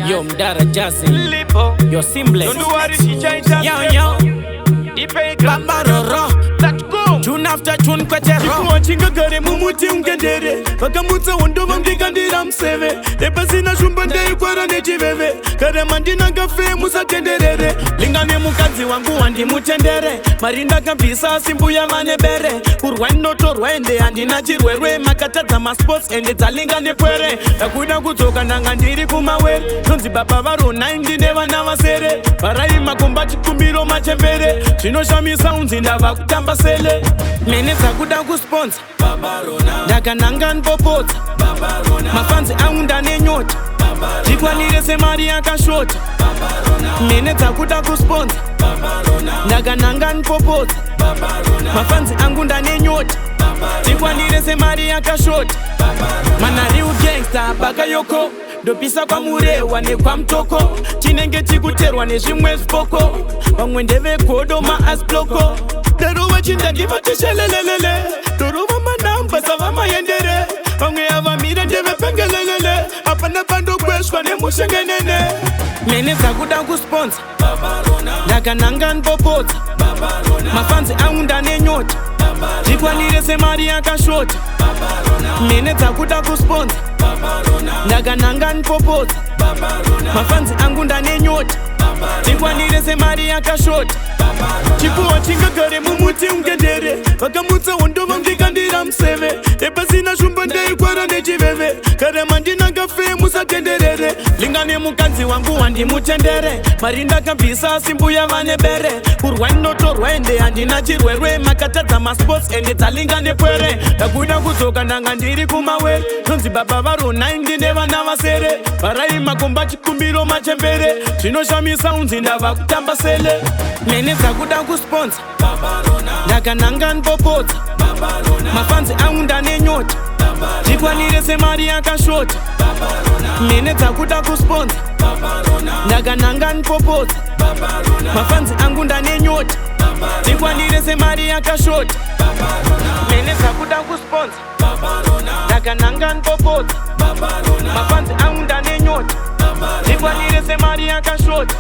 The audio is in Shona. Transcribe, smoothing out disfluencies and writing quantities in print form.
Yo, By Jarzin, Libho, yo Cymplex, don't worry, DJ, yo, Babaroro, let's go. tune after tune kwetero. Watchinga gare mumuti ungedere vakamutsa wondo vamdikandira museve epasina shumba ndeikwara nechiveve kare mandina ngafe musatenderere lingane mukadzi wangu wandimutendere mari ndakabvisa simbuya vane bere kurwa ndinotorwa ende handina chirwerwe makatadza masports ende dzalingane pwere ndakuda kudzoka ndanga ndiri kumawere tonzi baba varonai ndine vana vasere varai makomba chikumbiro machembere zvinoshamisa unzi ndava kutamba sele Mhene dzakuda kusponsa ndakananga ndipopodza mafanzi angu ndanenyota ndikwanire semari yakashota Mhene dzakuda kusponsa ndakananga ndipopodza mafanzi angu ndanenyota ndikwanire semari yakashota mana real gangster bakayoko ndopisa kwamurewa nekwamutoko chinenge chikuterwa nezvimwe zvipoko vamwe ndevegodo maasbloko darova chindangivateshelelelele dorova manamba savamayendere vamwe avamira ndevepengelelele hapana pandokweshwa nemushengenene Mhene dzakuda kusponsa ndakananga ndipopodza mafanzi angu ndanenyota ndikwanire semari yakashota Mhene dzakuda kusponsa ndakananga ndipopodza mafanzi angu ndanenyota ndikwanire semari yakashota chipuwa chingagare mumuti ungedere vakamutsa wondo vamdikandira museve epasina shumba ndeikwara nechiveve kare mandina ngafe musatenderere lingane mukadzi wangu wandimutendere mari ndakabvisa simbuya vane bere kurwa ndinotorwa ende handina chirwerwe makatadza masports ende dzalingane pwere ndakuda kudzoka ndanga ndiri kumawere tonzi baba varonai ndine vana vasere varai makomba chikumbiro machembere zvinoshamisa unzi ndava kutamba sele Mhene dzakuda kusponsa ndakananga ndipopodza mafanzi angu ndanenyota ndikwanire semari yakashota Mhene dzakuda kusponsa ndakananga ndipopodza mafanzi angu ndanenyota ndikwanire semari yakashota Mhene dzakuda kusponsa ndakananga ndipopodza mafanzi angu ndanenyota ndikwanire semari yakashota